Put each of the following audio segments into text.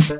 Hello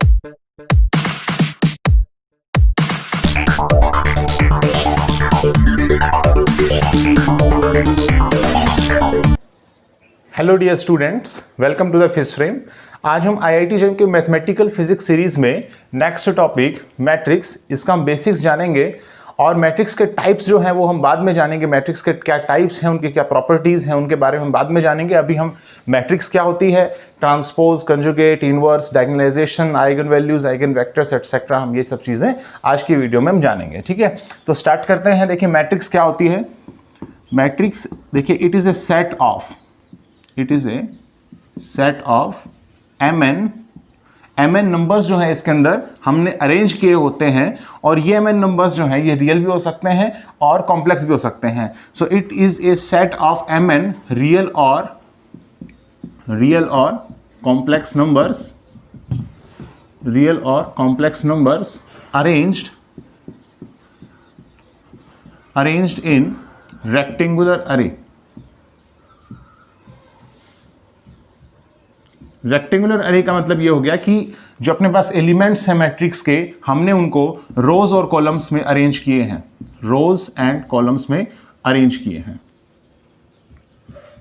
dear students, welcome to the fish frame. आज हम IIT JAM के mathematical physics series में next topic matrix, इसका हम बेसिक्स जानेंगे और मैट्रिक्स के टाइप्स जो हैं वो हम बाद में जानेंगे। मैट्रिक्स के क्या टाइप्स हैं, उनकी क्या प्रॉपर्टीज़ हैं, उनके बारे में हम बाद में जानेंगे। अभी हम मैट्रिक्स क्या होती है, transpose, conjugate, inverse, diagonalization, eigen values, eigen vectors etcetera, हम ये सब चीज़ें आज की वीडियो में हम जानेंगे। ठीक है, तो स्टार्ट करते हैं। देखिए मैट्रिक्स क्या होती है। मैट्रिक्स देखिए, it is a set of mn numbers जो है इसके अंदर हमने अरेंज किए होते हैं, और ये mn नंबर्स जो हैं ये रियल भी हो सकते हैं और कॉम्प्लेक्स भी हो सकते हैं। So it is a set of mn real और complex numbers arranged in rectangular array. Rectangular array का मतलब ये हो गया कि जो अपने पास एलिमेंट्स हैं मैट्रिक्स के, हमने उनको रोज और कॉलम्स में अरेंज किए हैं,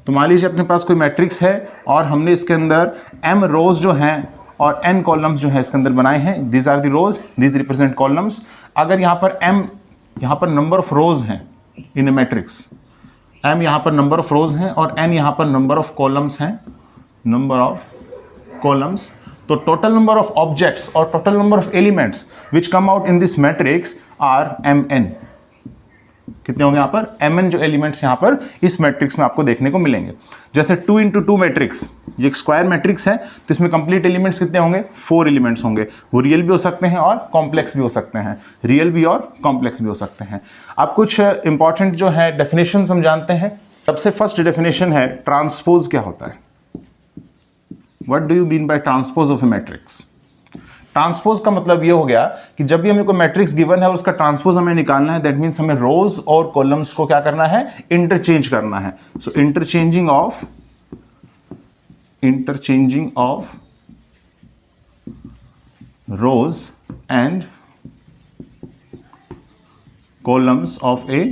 तो मान लीजिए अपने पास कोई मैट्रिक्स है और हमने इसके अंदर m रोज जो हैं और n कॉलम्स जो है इसके अंदर बनाए हैं। These are the rows, these represent columns. अगर यहाँ पर नंबर ऑफ रोज हैं इन ए मैट्रिक्स, m यहाँ पर नंबर ऑफ रोज हैं और n यहाँ पर नंबर ऑफ कॉलम्स हैं, तो टोटल नंबर ऑफ ऑब्जेक्ट्स और total number of elements which come out in this matrix are mn। कितने होंगे यहाँ पर? mn जो एलिमेंट्स यहाँ पर इस मैट्रिक्स में आपको देखने को मिलेंगे। जैसे 2 into 2 मैट्रिक्स, ये एक स्क्वायर मैट्रिक्स है, तो इसमें कंप्लीट एलिमेंट्स कितने होंगे? 4 एलिमेंट्स होंगे। वो रियल भी हो सकते हैं और कॉम्प्लेक्स भी हो सकते हैं, अब कुछ इंपॉर्टेंट जो है डेफिनेशन हम जानते हैं। सबसे फर्स्ट डेफिनेशन है ट्रांसपोज क्या होता है। What do you mean by transpose of a matrix? Transpose का मतलब ये हो गया कि जब भी हमें कोई मैट्रिक्स गिवन है और उसका ट्रांसपोज हमें निकालना है, दैट मीन्स हमें रोज और कॉलम्स को क्या करना है? इंटरचेंज करना है। So interchanging of rows and columns of a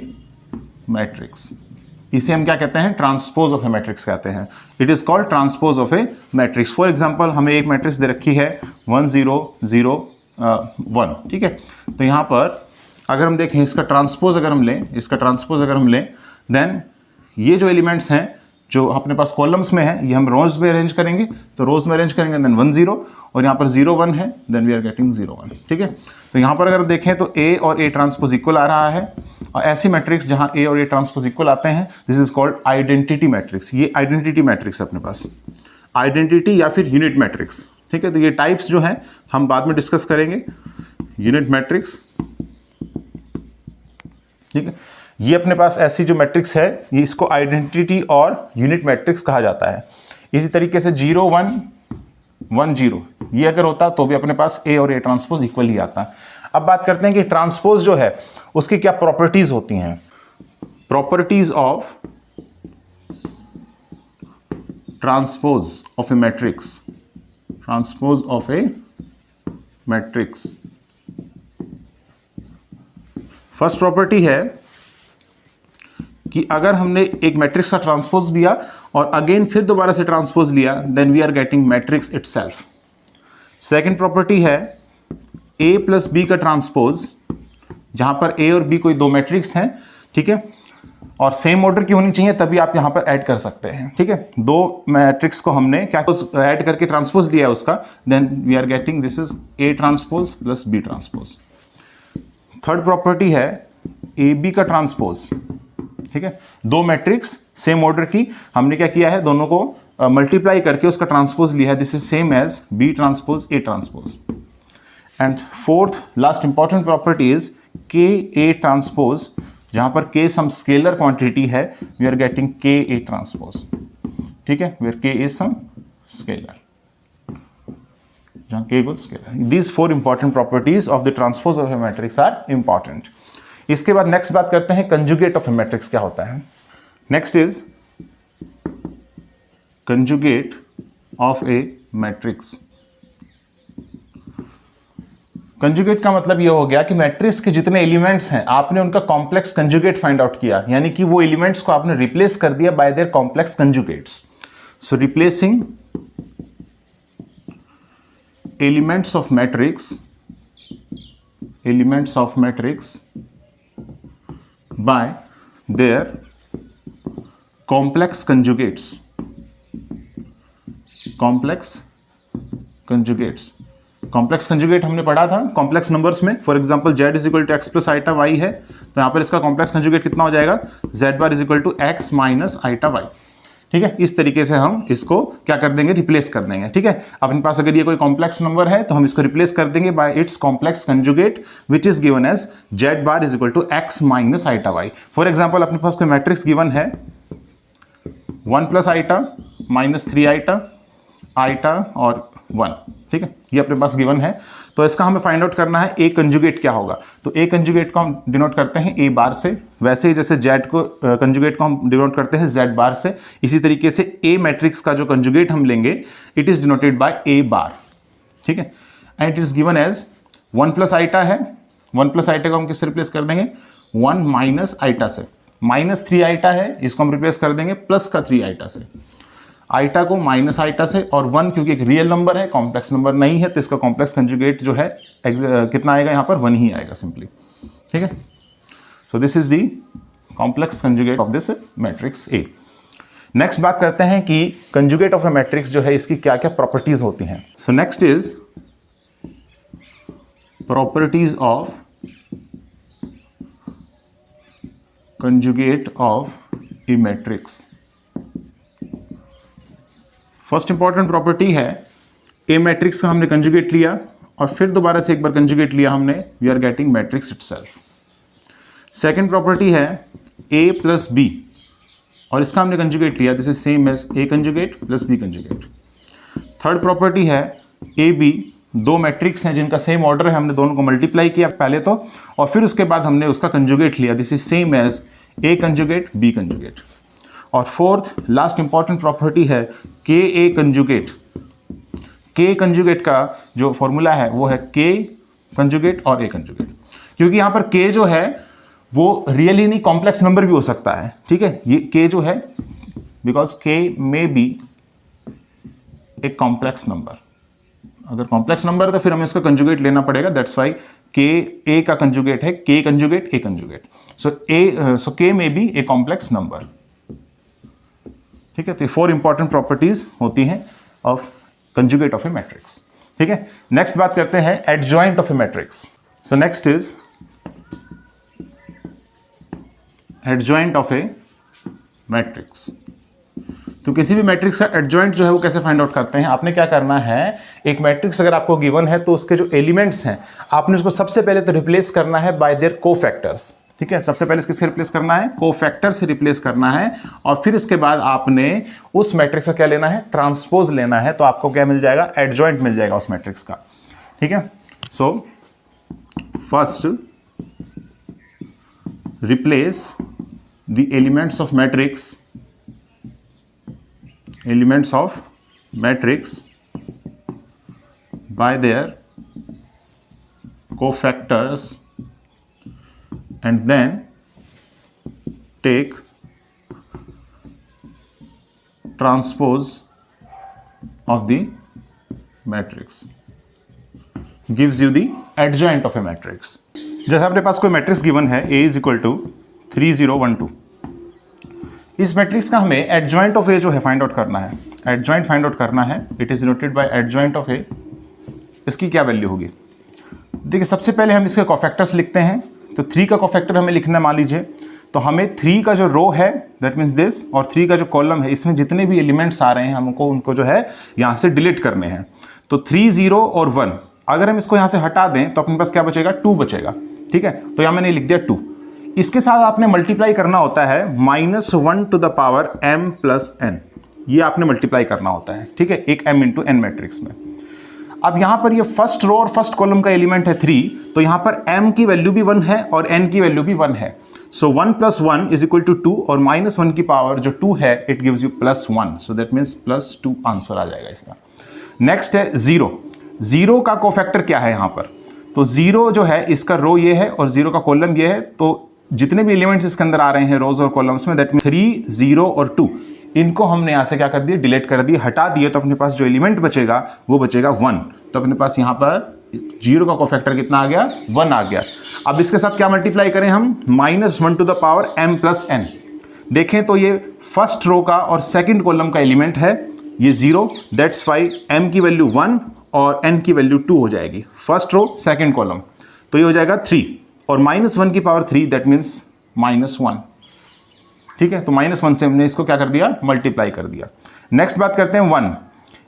matrix, इसे हम क्या कहते हैं? ट्रांसपोज ऑफ ए मैट्रिक्स कहते हैं। It is called transpose of a matrix. For example हमें एक मैट्रिक्स दे रखी है 1 0 0 1, ठीक है। तो यहाँ पर अगर हम देखें इसका ट्रांसपोज अगर हम लें, देन ये जो एलिमेंट्स हैं जो अपने पास कॉलम्स में है, ये हम रोज में अरेंज करेंगे, देन 1 0, और यहाँ पर 0 1 है, देन वी आर गेटिंग 0 1, ठीक है। तो यहाँ पर अगर देखें तो A और A ट्रांसपोज इक्वल आ रहा है, और ऐसी मैट्रिक्स जहाँ A और A ट्रांसपोज इक्वल आते हैं, this is called identity matrix. ये आइडेंटिटी मैट्रिक्स है अपने पास, आइडेंटिटी या फिर यूनिट मैट्रिक्स, ठीक है। तो ये टाइप्स जो हैं हम बाद में डिस्कस करेंगे। यूनिट मैट्रिक्स, ठीक है। ये अपने पास ऐसी जो मैट्रिक्स है, ये इसको आइडेंटिटी और यूनिट मैट्रिक्स कहा जाता है। इसी तरीके से 0 1 1 0 ये अगर होता तो भी अपने पास A और A ट्रांसपोज इक्वल ही आता। अब बात करते हैं कि ट्रांसपोज जो है उसकी क्या प्रॉपर्टीज होती हैं। Properties of transpose of a matrix, first property है कि अगर हमने एक मैट्रिक्स का ट्रांसपोज दिया और अगेन फिर दोबारा से ट्रांसपोज लिया, then we are getting matrix itself. Second property है A प्लस B का ट्रांसपोज, जहां पर A और B कोई दो मैट्रिक्स हैं, ठीक है, और सेम ऑर्डर की होनी चाहिए, तभी आप यहां पर ऐड कर सकते हैं, ठीक है। दो मैट्रिक्स को हमने क्या ऐड करके ट्रांसपोज लिया उसका, then we are getting this is A transpose plus B transpose. Third property है AB का ट्रांसपोज, ठीक है। दो मैट्रिक्स सेम ऑर्डर की, हमने क्या किया है, दोनों को मल्टीप्लाई करके उसका ट्रांसपोज लिया है, this is same as B transpose A transpose. And fourth last important property is KA transpose, जहां पर K सम स्केलर क्वांटिटी है, we are getting KA transpose, ठीक है, where K is some scalar, जहां K equal scalar. These four important properties of the transpose of a matrix are important. इसके बाद next बात करते हैं कंजुगेट ऑफ ए मैट्रिक्स क्या होता है। Next is conjugate of a matrix. Conjugate का मतलब ये हो गया कि मैट्रिक्स के जितने एलिमेंट्स हैं आपने उनका कॉम्प्लेक्स कंजुगेट फाइंड आउट किया, यानी कि वो एलिमेंट्स को आपने रिप्लेस कर दिया by their complex conjugates. So replacing elements of matrix by their complex conjugates. Complex conjugate हमने पढ़ा था कॉम्प्लेक्स नंबर्स में। For example z is equal to x plus iota y है, तो यहाँ पर इसका कॉम्प्लेक्स कंजुगेट कितना हो जाएगा, z bar is equal to x minus iota y. ठीक है, इस तरीके से हम इसको क्या कर देंगे, रिप्लेस कर देंगे। ठीक है, अपने पास अगर ये कोई कॉम्प्लेक्स नंबर है तो हम इसको रिप्लेस कर देंगे by its complex conjugate which is given as z bar is equal to x minus iota y. For example अपने पास कोई मैट्रिक्स गिवन है 1 प्लस आइटा माइनस 3 आइटा और 1। ठीक है, ये अपने पास गिवन है, तो इसका हमें फाइंड आउट करना है ए कंजुगेट क्या होगा। तो ए कंजुगेट को हम डिनोट करते हैं ए बार से, वैसे ही जैसे जेड को कंजुगेट को हम डिनोट करते हैं जेड बार से, इसी तरीके से ए मैट्रिक्स का जो कंजुगेट हम लेंगे it is denoted by a bar. ठीक है, and it is given as 1 plus iota है, 1 प्लस आइटा को हम किससे रिप्लेस कर देंगे, 1 माइनस आइटा से। माइनस 3 आइटा है, इसको हम रिप्लेस कर देंगे प्लस का 3 आइटा से। आइटा को माइनस आइटा से, और 1 क्योंकि एक रियल नंबर है, कॉम्प्लेक्स नंबर नहीं है, तो इसका कॉम्प्लेक्स कंजुगेट जो है कितना आएगा, यहाँ पर 1 ही आएगा सिंपली। ठीक है, so this is the complex conjugate of this matrix A. Next बात करते हैं कि कंजुगेट ऑफ ए मैट्रिक्स जो है इसकी क्या क्या प्रॉपर्टीज होती हैं। सो next is properties of conjugate of a matrix. First important property है ए मैट्रिक्स का हमने कंजुगेट लिया और फिर दोबारा से एक बार कंजुगेट लिया हमने, we are getting matrix itself. Second property है ए प्लस बी, और इसका हमने कंजुगेट लिया, this is same as a conjugate plus b conjugate. Third property है ए बी, दो मैट्रिक्स हैं जिनका सेम ऑर्डर है, हमने दोनों को मल्टीप्लाई किया पहले तो, और फिर उसके बाद हमने उसका कंजुगेट लिया, this is same as a conjugate b conjugate. और फोर्थ लास्ट इंपॉर्टेंट प्रॉपर्टी है के ए कंजुगेट। के कंजुगेट का जो फॉर्मूला है वो है के कंजुगेट और ए कंजुगेट, क्योंकि यहाँ पर के जो है वो रियली नहीं कॉम्प्लेक्स नंबर भी हो सकता है। ठीक है, ये के जो है बिकॉज के may be a complex number, अगर कॉम्प्लेक्स नंबर है तो फिर हमें इसका कंजुगेट लेना पड़ेगा, दैट्स वाई के ए का कंजुगेट है के कंजुगेट ए कंजुगेट। सो के may be a complex number. ठीक है, तो 4 इंपॉर्टेंट प्रॉपर्टीज होती हैं of conjugate of a matrix. ठीक है, नेक्स्ट बात करते हैं adjoint of a matrix. So next is adjoint of a matrix. तो किसी भी मैट्रिक्स का एडजॉइंट जो है वो कैसे फाइंड आउट करते हैं, आपने क्या करना है, एक मैट्रिक्स अगर आपको गिवन है तो उसके जो एलिमेंट्स हैं आपने उसको सबसे पहले तो रिप्लेस करना है बाय देयर कोफैक्टर्स। ठीक है, सबसे पहले किससे रिप्लेस करना है, कोफैक्टर से रिप्लेस करना है, और फिर इसके बाद आपने उस मैट्रिक्स का क्या लेना है, ट्रांसपोज लेना है, तो आपको क्या मिल जाएगा, एडजॉइंट मिल जाएगा उस मैट्रिक्स का। ठीक है, so first replace the elements of matrix by there cofactors and then take transpose of the matrix, gives you the adjoint of a matrix। जैसे अपने पास कोई मैट्रिक्स गिवन है A is equal to 3 0 1 2, इस matrix का हमें adjoint of ए जो है फाइंड आउट करना है, एडजॉइंट फाइंड आउट करना है, it is denoted by adjoint of A. इसकी क्या वैल्यू होगी, देखिए सबसे पहले हम इसके कोफैक्टर्स लिखते हैं, तो 3 का कोफैक्टर हमें लिखना है, मान लीजिए, तो हमें 3 का जो रो है दैट मीन्स दिस, और 3 का जो कॉलम है इसमें जितने भी एलिमेंट्स आ रहे हैं हमको उनको जो है यहाँ से डिलीट करने हैं। तो 3 0 और 1 अगर हम इसको यहाँ से हटा दें तो अपने पास क्या बचेगा, 2 बचेगा। ठीक है, तो यहाँ मैंने लिख दिया 2। इसके साथ आपने मल्टीप्लाई करना होता है -1 to the power m plus n, ये आपने मल्टीप्लाई करना होता है। ठीक है, एक m इंटू n मैट्रिक्स में। अब यहाँ पर ये फर्स्ट रो और फर्स्ट कॉलम का एलिमेंट है 3, तो यहाँ पर m की वैल्यू भी 1 है और n की वैल्यू भी 1 है। सो 1 + 1 इज इक्वल टू 2, और -1 की पावर जो 2 है it gives you +1, so that means +2 answer आ जाएगा इसका। नेक्स्ट है 0 का कोफैक्टर क्या है यहाँ पर, तो 0 जो है इसका रो ये है और 0 का कॉलम ये है, तो जितने भी एलिमेंट्स इसके अंदर आ रहे हैं रोज और कॉलम्स में, दैट मीन 3, 0 और 2, इनको हमने यहाँ से क्या कर दिया, डिलीट कर दिया, हटा दिए। तो अपने पास जो एलिमेंट बचेगा वो बचेगा 1। तो अपने पास यहाँ पर 0 का कोफैक्टर कितना आ गया, 1 आ गया। अब इसके साथ क्या मल्टीप्लाई करें हम, -1 to the power m plus n। देखें तो ये फर्स्ट रो का और सेकंड कॉलम का एलिमेंट है, ये 0, दैट्स वाई m की वैल्यू 1 और n की वैल्यू 2 हो जाएगी, फर्स्ट रो सेकंड कॉलम। तो ये हो जाएगा 3 और -1 की पावर 3, दैट मीन्स -1। ठीक है, तो -1 से हमने इसको क्या कर दिया, मल्टीप्लाई कर दिया। नेक्स्ट बात करते हैं 1,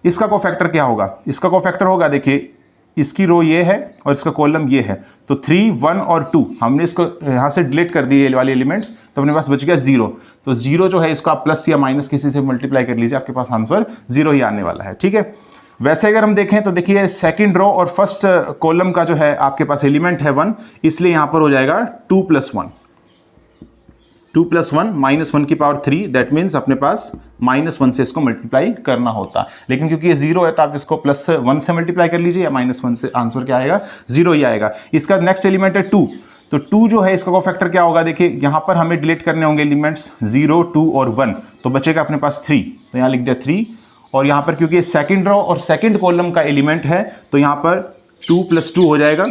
इसका कोफैक्टर क्या होगा, इसका कोफैक्टर होगा, देखिए इसकी रो ये है और इसका कॉलम ये है, तो 3, 1 और 2 हमने इसको यहाँ से डिलीट कर दिए वाले एलिमेंट्स, तो अपने पास बच गया 0। तो 0 जो है इसको आप प्लस या माइनस किसी से मल्टीप्लाई कर लीजिए, आपके पास आंसर 0 ही आने वाला है। ठीक है, वैसे अगर हम देखें तो देखिए सेकंड रो और फर्स्ट कॉलम का जो है आपके पास एलिमेंट है 1, इसलिए यहाँ पर हो जाएगा 2 + 1, 2 + 1 -1 की पावर 3, दैट मीन्स अपने पास -1 से इसको मल्टीप्लाई करना होता। लेकिन क्योंकि ये 0 है तो आप इसको +1 से मल्टीप्लाई कर लीजिए या -1 से, आंसर क्या आएगा, 0 ही आएगा। इसका नेक्स्ट एलिमेंट है 2, तो 2 जो है इसका कोफैक्टर क्या होगा, देखिए यहाँ पर हमें डिलीट करने होंगे एलिमेंट्स 0, 2 और 1, तो बचेगा अपने पास 3, तो यहाँ लिख दिया 3। और यहाँ पर क्योंकि सेकंड रो और सेकंड कॉलम का एलिमेंट है तो यहाँ पर 2 + 2 हो जाएगा।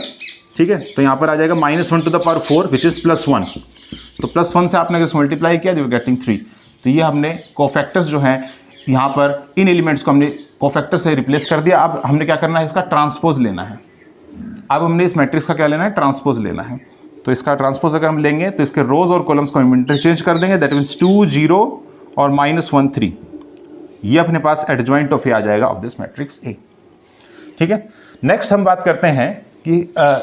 ठीक है, तो यहाँ पर आ जाएगा -1 to the power 4 which is +1। तो +1 से आपने अगर मल्टीप्लाई किया, यू गेटिंग 3। तो ये हमने कोफैक्टर्स जो हैं यहाँ पर इन एलिमेंट्स को हमने कोफैक्टर से रिप्लेस कर दिया। अब हमने क्या करना है, इसका ट्रांसपोज लेना है। अब हमने इस मैट्रिक्स का क्या लेना है, ट्रांसपोज लेना है। तो इसका ट्रांसपोज अगर हम लेंगे तो इसके रोज और कॉलम्स को हम इंटरचेंज कर देंगे, दैट मीन्स 2, 0 और -1, 3। ये अपने पास एडजॉइंट ऑफ ए आ जाएगा ऑफ दिस मैट्रिक्स ए। ठीक है, नेक्स्ट हम बात करते हैं कि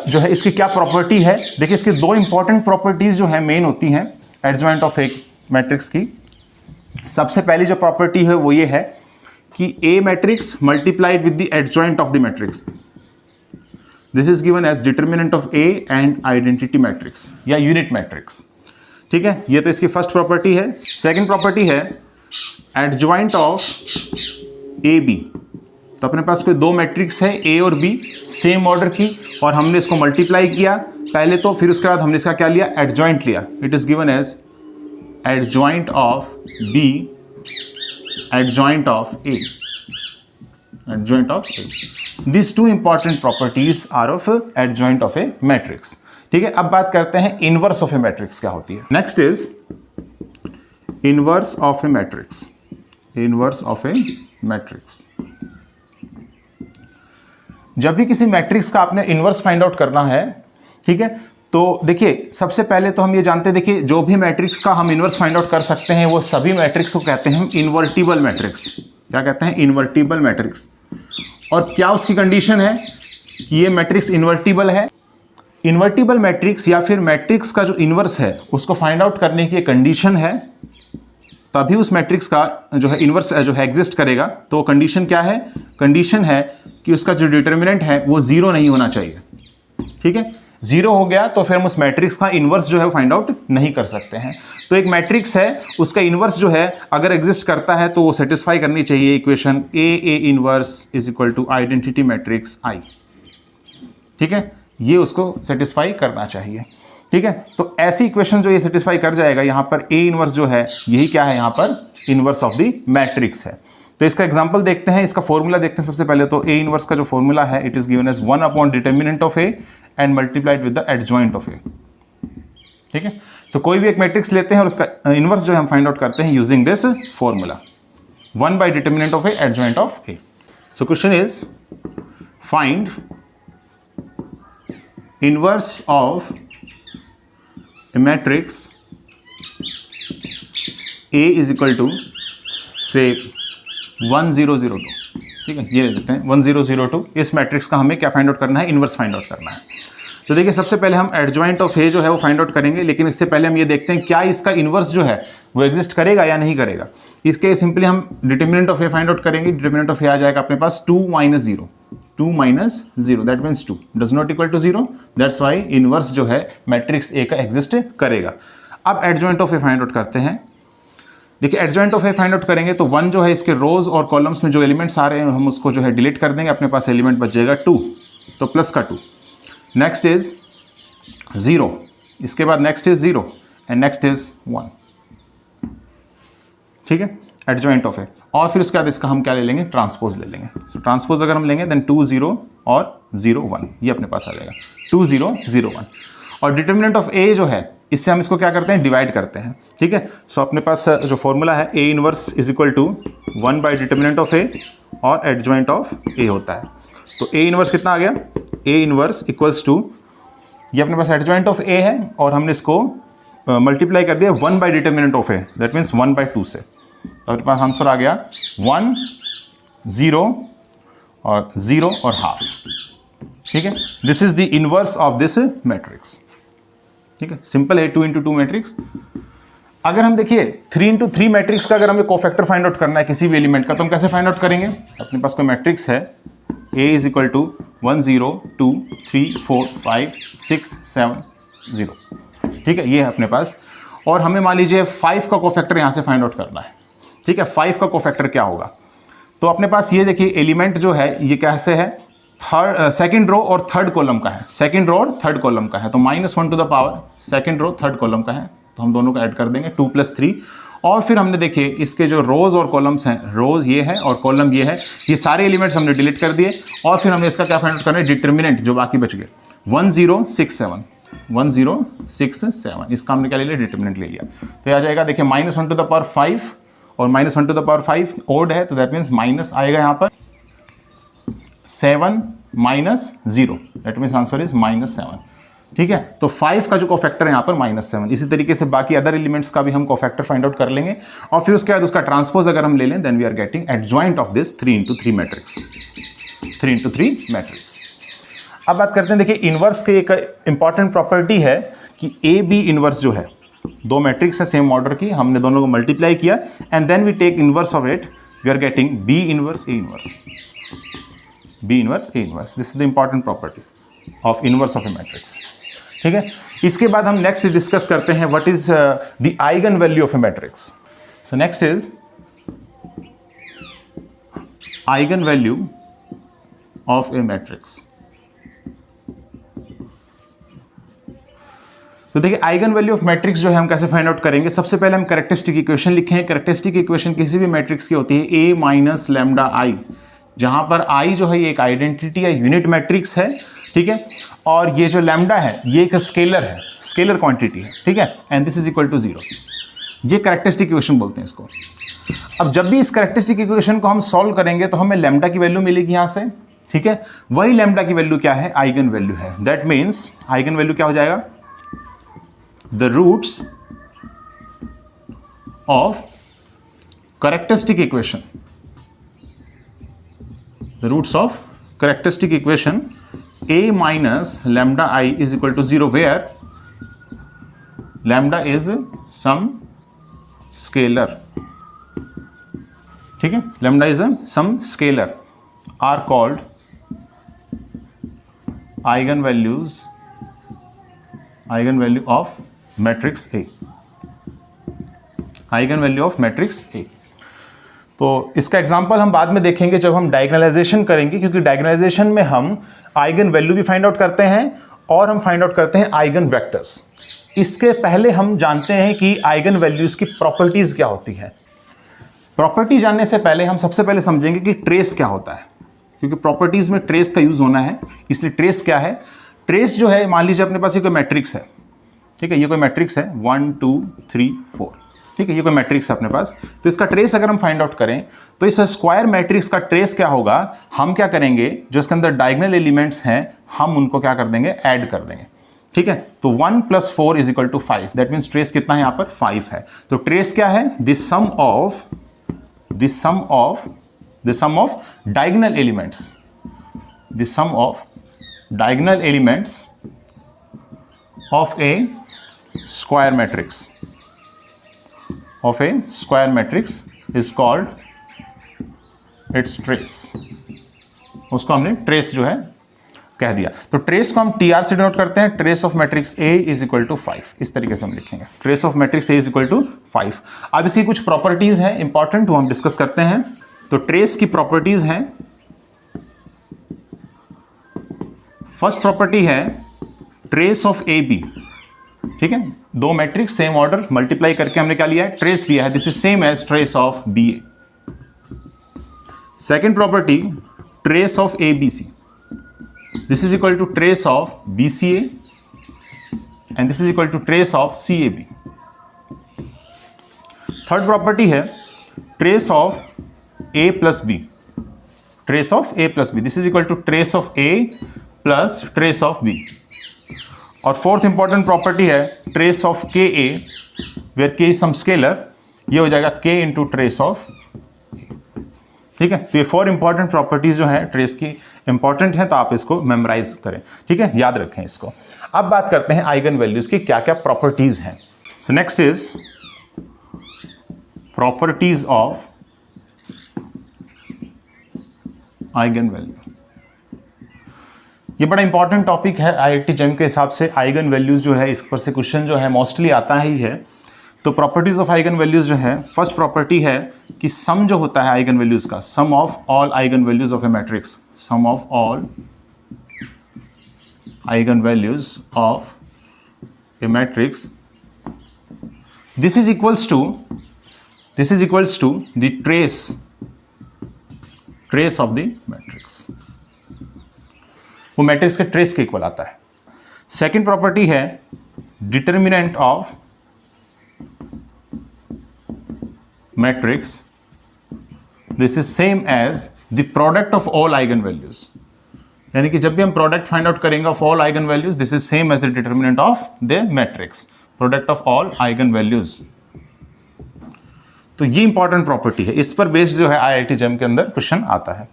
जो है इसकी क्या प्रॉपर्टी है। देखिए इसकी 2 इंपॉर्टेंट प्रॉपर्टीज जो है मेन होती हैं एडजॉइंट ऑफ ए मैट्रिक्स की। सबसे पहली जो प्रॉपर्टी है वो ये है कि a matrix multiplied with the adjoint of the matrix, this is given as determinant of A and identity matrix या यूनिट मैट्रिक्स। ठीक है, ये तो इसकी फर्स्ट प्रॉपर्टी है। सेकेंड प्रॉपर्टी है एडजॉइंट ऑफ ए बी। तो अपने पास कोई 2 मैट्रिक्स है ए और बी सेम ऑर्डर की, और हमने इसको मल्टीप्लाई किया पहले तो, फिर उसके बाद हमने इसका क्या लिया, एडजॉइंट लिया। It is given as adjoint of b, adjoint of a, adjoint of a. This 2 important properties are of adjoint of a matrix. ठीक है, अब बात करते हैं इनवर्स ऑफ ए मैट्रिक्स क्या होती है। Next is inverse of a matrix, inverse of a matrix. जब भी किसी मैट्रिक्स का आपने इनवर्स फाइंड आउट करना है, ठीक है, तो देखिए सबसे पहले तो हम ये जानते हैं, देखिए जो भी मैट्रिक्स का हम इनवर्स फाइंड आउट कर सकते हैं वो सभी मैट्रिक्स को कहते हैं हम इन्वर्टिबल मैट्रिक्स। क्या कहते हैं, इन्वर्टिबल मैट्रिक्स। और क्या उसकी कंडीशन है कि ये मैट्रिक्स इन्वर्टिबल है। इन्वर्टिबल मैट्रिक्स या फिर मैट्रिक्स का जो इनवर्स है उसको फाइंड आउट करने की कंडीशन है, तभी उस मैट्रिक्स का जो है इनवर्स जो है एग्जिस्ट करेगा। तो कंडीशन क्या है, कंडीशन है कि उसका जो डिटर्मिनेंट है वो 0 नहीं होना चाहिए। ठीक है, 0 हो गया तो फिर हम उस मैट्रिक्स का इनवर्स जो है फाइंड आउट नहीं कर सकते हैं। तो एक मैट्रिक्स है, उसका इनवर्स जो है अगर एग्जिस्ट करता है तो वो सेटिस्फाई करनी चाहिए equation A inverse is equal to identity matrix I. ठीक है, ये उसको सेटिस्फाई करना चाहिए। ठीक है, तो ऐसी इक्वेशन जो ये सेटिस्फाई कर जाएगा, यहाँ पर ए इनवर्स जो है यही क्या है, यहाँ पर इनवर्स ऑफ द मैट्रिक्स है। तो इसका एग्जांपल देखते हैं, इसका फॉर्मूला देखते हैं। सबसे पहले तो ए इनवर्स का जो फॉर्मूला है, it is given as 1 upon determinant of A and multiplied with the adjoint of A. ठीक है, तो कोई भी एक मैट्रिक्स लेते हैं और उसका इनवर्स जो है हम फाइंड आउट करते हैं using this formula 1 bye determinant of a adjoint of A. So question is find inverse of a matrix A is equal to say 1002। ठीक है, ये ले लेते हैं 1002। इस मैट्रिक्स का हमें क्या फाइंड आउट करना है, इनवर्स फाइंड आउट करना है। तो देखिए सबसे पहले हम एडजॉइंट ऑफ ए जो है वो फाइंड आउट करेंगे, लेकिन इससे पहले हम ये देखते हैं क्या इसका इनवर्स जो है वो एग्जिस्ट करेगा या नहीं करेगा। इसके सिंपली हम determinant of A find out करेंगे। डिटर्मिनेंट ऑफ ए आ जाएगा अपने पास 2 - 0, 2 - 0 that means 2 does not equal to 0, that's why inverse जो है मैट्रिक्स ए का एग्जिस्ट करेगा। अब adjoint of A find out करते हैं। देखिए adjoint of A find out करेंगे तो 1 जो है इसके रोज और कॉलम्स में जो एलिमेंट्स आ रहे हैं हम उसको जो है डिलीट कर देंगे, अपने पास एलिमेंट बच जाएगा 2, तो प्लस का 2। नेक्स्ट इज 0, इसके बाद next is 0 and next is 1, ठीक है, एडजॉइंट ऑफ ए। और फिर उसके बाद इसका हम क्या ले लेंगे, ट्रांसपोज ले लेंगे। सो ट्रांसपोज अगर हम लेंगे देन 2 0 और 0 1, ये अपने पास आ जाएगा 2 0 0 1। और डिटर्मिनेंट ऑफ ए जो है, इससे हम इसको क्या करते हैं, डिवाइड करते हैं, ठीक है। सो अपने पास जो फॉर्मूला है A inverse is equal to 1 by determinant of A और एडजॉइंट ऑफ ए होता है। तो ए इनवर्स कितना आ गया, ए इनवर्स इक्वल्स टू, ये अपने पास एडजॉइंट ऑफ ए है और हमने इसको मल्टीप्लाई कर दिया 1 by determinant of A, that means 1 by 2 से। तो अपने पास आंसर आ गया 1 0 और 0 और हाफ, ठीक है। This is the inverse of this matrix, ठीक है, सिंपल है 2 × 2 मैट्रिक्स। अगर हम देखिए 3 × 3 मैट्रिक्स का अगर हमें कोफैक्टर फाइंड आउट करना है किसी भी एलिमेंट का, तो हम कैसे फाइंड आउट करेंगे, अपने पास कोई मैट्रिक्स है A इज इक्वल टू 1 0 2 3 4 5 6 7 0, ठीक है, ये है अपने पास। और हमें मान लीजिए 5 का कोफैक्टर यहाँ से फाइंड आउट करना है, ठीक है। 5 का कोफैक्टर क्या होगा, तो अपने पास ये देखिए एलिमेंट जो है ये कैसे है, सेकंड रो और थर्ड कॉलम का है, सेकंड रो और थर्ड कॉलम का है। तो -1 to the power second row third column का है, तो हम दोनों को ऐड कर देंगे 2 + 3। और फिर हमने देखिए इसके जो रोज और कॉलम्स हैं, रोज ये है और कॉलम ये है, ये सारे एलिमेंट्स हमने डिलीट कर दिए। और फिर हमें इसका क्या फाइंड आउट करना है, डिटर्मिनेंट जो बाकी बच गए 1 0 6 7 1 0 6 7, इसका हमने क्या ले लिया, डिटर्मिनेंट ले लिया। तो ये आ जाएगा देखिए -1 टू द पावर 5 और -1 टू द पावर 5 ओड है, तो दैट मीन्स माइनस आएगा यहाँ पर 7 - 0, दैट मीन्स आंसर इज -7, ठीक है। तो 5 का जो कोफैक्टर है यहाँ पर -7। इसी तरीके से बाकी अदर एलिमेंट्स का भी हम कोफैक्टर फाइंड आउट कर लेंगे। और फिर उसके बाद उसका ट्रांसपोज अगर हम ले लें then we are getting adjoint of this 3 × 3 matrix, 3 × 3 matrix. अब बात करते हैं, देखिए इनवर्स की एक इंपॉर्टेंट प्रॉपर्टी है कि ए बी इनवर्स जो है, दो मैट्रिक्स है सेम ऑर्डर की, हमने दोनों को मल्टीप्लाई किया and then we take inverse of it, we are getting b inverse A inverse, b inverse A inverse. This is the important property of inverse of a matrix, ठीक है। इसके बाद हम नेक्स्ट डिस्कस करते हैं what is the eigen value of a matrix. So next is eigen value of a matrix. तो देखिए eigen value of matrix जो है हम कैसे फाइंड आउट करेंगे, सबसे पहले हम कैरेक्टरिस्टिक इक्वेशन लिखें। कैरेक्टरिस्टिक इक्वेशन किसी भी मैट्रिक्स की होती है A - λI, जहां पर I जो है ये एक आइडेंटिटी या यूनिट मैट्रिक्स है, ठीक है। और ये जो लैम्डा है ये एक स्केलर है, स्केलर क्वांटिटी है, ठीक है, and this is equal to 0। ये कैरेक्टरिस्टिक इक्वेशन बोलते हैं इसको। अब जब भी इस कैरेक्टरिस्टिक इक्वेशन को हम सॉल्व करेंगे तो हमें लैम्डा की वैल्यू मिलेगी यहाँ से, ठीक है। वही लैम्डा की वैल्यू क्या है, आइगन वैल्यू है। दैट मीन्स आइगन वैल्यू क्या हो जाएगा, the roots of characteristic equation, the roots of characteristic equation A minus lambda I is equal to 0, where lambda is some scalar, ठीक है, lambda is some scalar, are called eigenvalue of matrix A, eigen value of matrix ए। तो इसका example हम बाद में देखेंगे जब हम डायगोनलाइजेशन करेंगे, क्योंकि डायगोनलाइजेशन में हम आइगन वैल्यू भी फाइंड आउट करते हैं और हम फाइंड आउट करते हैं आइगन वेक्टर्स। इसके पहले हम जानते हैं कि आइगन वैल्यूज की प्रॉपर्टीज क्या होती है। प्रॉपर्टी जानने से पहले हम सबसे पहले समझेंगे कि ट्रेस क्या होता है, क्योंकि प्रॉपर्टीज में ट्रेस का यूज होना है। इसलिए ट्रेस क्या है, ट्रेस जो है, मान लीजिए अपने पास ये कोई मैट्रिक्स है, ठीक है, ये कोई मैट्रिक्स है 1 2 3 4, ठीक है, ये कोई मैट्रिक्स है अपने पास। तो इसका ट्रेस अगर हम फाइंड आउट करें तो इस स्क्वायर मैट्रिक्स का ट्रेस क्या होगा, हम क्या करेंगे, जो इसके अंदर डायगोनल एलिमेंट्स हैं हम उनको क्या कर देंगे, ऐड कर देंगे, ठीक है। तो 1 + 4 is equal to 5, that means trace कितना है यहाँ पर 5 है। तो ट्रेस क्या है, the sum of diagonal elements, the sum of diagonal elements of a square matrix, is called its trace। उसको हमने ट्रेस जो है कह दिया। तो ट्रेस को हम TR से डिनोट करते हैं, trace of matrix A is equal to 5, इस तरीके से हम लिखेंगे, trace of matrix A is equal to 5। अब इसकी कुछ प्रॉपर्टीज हैं इंपॉर्टेंट, वो हम डिस्कस करते हैं। तो ट्रेस की प्रॉपर्टीज हैं, फर्स्ट प्रॉपर्टी है ट्रेस ऑफ ए बी, ठीक है, दो मैट्रिक्स सेम ऑर्डर मल्टीप्लाई करके हमने क्या लिया है, ट्रेस लिया है, this is same as trace of B A. Second property, trace of A B C, this is equal to trace of B C A and this is equal to trace of C A B. Third property है trace of A plus B, trace of A plus B, this is equal to trace of A plus trace of B. और fourth important property है trace of के ए, where के is some scalar, ये हो जाएगा के into trace of. ठीक है, तो ये 4 इंपॉर्टेंट प्रॉपर्टीज जो है ट्रेस की इंपॉर्टेंट है, तो आप इसको मेमोराइज करें. ठीक है, याद रखें इसको. अब बात करते हैं आइगन वैल्यूज की क्या क्या प्रॉपर्टीज हैं. सो next is properties of eigen value. ये बड़ा इंपॉर्टेंट टॉपिक है आईआईटी जेम के हिसाब से. आइगन वैल्यूज जो है, इस पर से क्वेश्चन जो है मोस्टली आता ही है. तो प्रॉपर्टीज ऑफ आइगन वैल्यूज जो है, फर्स्ट प्रॉपर्टी है कि सम जो होता है आइगन वैल्यूज का, sum of all eigen values of a matrix, sum of all eigen values of a matrix, this is equals to the trace of the matrix. वो matrix के ट्रेस के equal आता है. सेकेंड प्रॉपर्टी है determinant of matrix, this is same as the product of all eigen values. यानी कि जब भी हम प्रोडक्ट फाइंड आउट करेंगे of all eigen values, this is same as the determinant of the matrix, product of all eigen values. तो ये important property है, इस पर बेस्ड जो है आईआईटी जेम के अंदर क्वेश्चन आता है.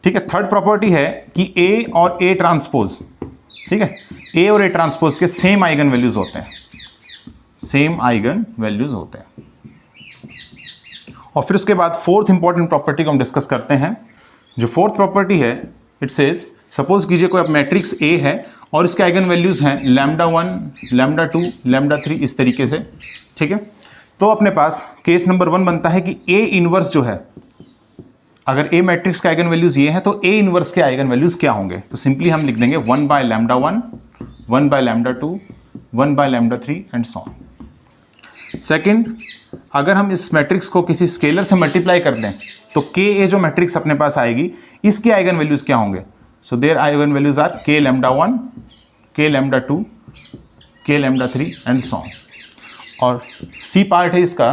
ठीक है, थर्ड प्रॉपर्टी है कि ए और ए ट्रांसपोज, ठीक है, ए और ए ट्रांसपोज के सेम आइगन वैल्यूज होते हैं, सेम आइगन वैल्यूज होते हैं. और फिर उसके बाद फोर्थ इंपॉर्टेंट प्रॉपर्टी को हम डिस्कस करते हैं. जो फोर्थ प्रॉपर्टी है, इट सेज, सपोज कीजिए कोई मैट्रिक्स ए है और इसके आइगन वैल्यूज हैं λ1, λ2, λ3, इस तरीके से. ठीक है, तो अपने पास केस नंबर 1 बनता है कि ए इनवर्स जो है, अगर ए मैट्रिक्स के आइगन वैल्यूज ये हैं तो ए इनवर्स के आइगन वैल्यूज क्या होंगे. तो सिंपली हम लिख देंगे 1/λ1, 1/λ2, 1/λ3 एंड सो ऑन. सेकेंड, अगर हम इस मैट्रिक्स को किसी स्केलर से मल्टीप्लाई कर दें तो के ए जो मैट्रिक्स अपने पास आएगी, इसके आइगन वैल्यूज क्या होंगे. So their eigen values are k λ1, के λ2, के λ3 एंड सो ऑन. और सी पार्ट है इसका,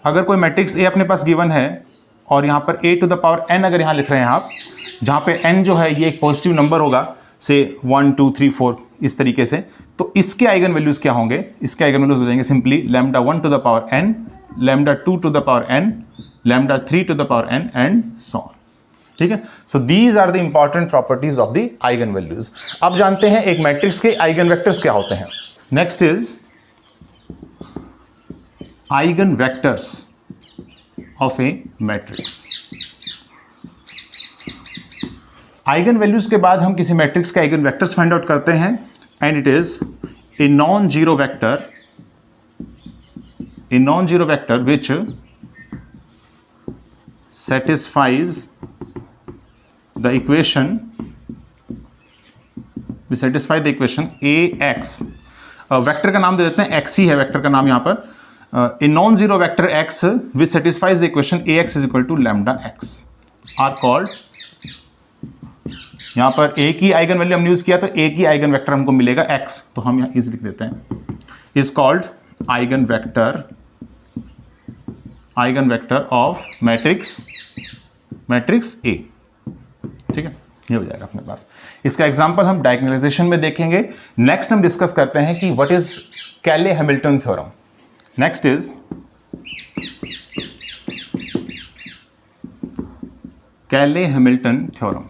अगर कोई मैट्रिक्स ए अपने पास गिवन है और यहाँ पर a to the power n अगर यहाँ लिख रहे हैं आप, जहाँ पे n जो है ये एक पॉजिटिव नंबर होगा, से 1, 2, 3, 4 इस तरीके से, तो इसके आइगन वैल्यूज क्या होंगे. इसके आइगन वैल्यूज हो जाएंगे simply λ1 to the power n, λ2 to the power n, λ3 to the power n and so on. ठीक है, so these are the important properties of the eigen values. अब जानते हैं एक मैट्रिक्स के आइगन वेक्टर्स क्या होते हैं. Next is eigen vectors of a matrix. Eigen values के बाद हम किसी मैट्रिक्स के आइगन वेक्टर्स फाइंड आउट करते हैं, and it is A non zero vector which satisfies the equation, we satisfy the equation ax. Vector का नाम दे देते हैं x ही है वेक्टर का नाम यहाँ पर. A non zero vector x which satisfies the equation ax is equal to lambda x are called. यहाँ पर a की आइगन वैल्यू हमने यूज किया तो a की आइगन वेक्टर हमको मिलेगा x, तो हम यहाँ इज लिख देते हैं, is called eigen vector of matrix A. ठीक है, ये हो जाएगा अपने पास. इसका एग्जांपल हम डायगोनलाइजेशन में देखेंगे. नेक्स्ट हम डिस्कस करते हैं कि what is Cayley Hamilton theorem. Next is Cayley Hamilton theorem.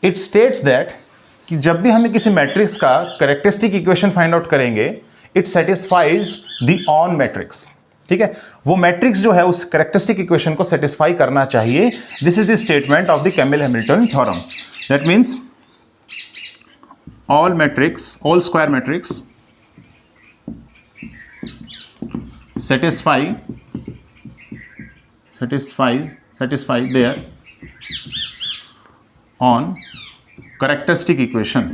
It states that कि जब भी हमें किसी मैट्रिक्स का कैरेक्टरिस्टिक इक्वेशन फाइंड आउट करेंगे, it satisfies the own matrix. ठीक है, वो मैट्रिक्स जो है उस कैरेक्टरिस्टिक इक्वेशन को सेटिस्फाई करना चाहिए. This is the statement of the Cayley Hamilton theorem. That means all square matrix satisfy their on characteristic equation.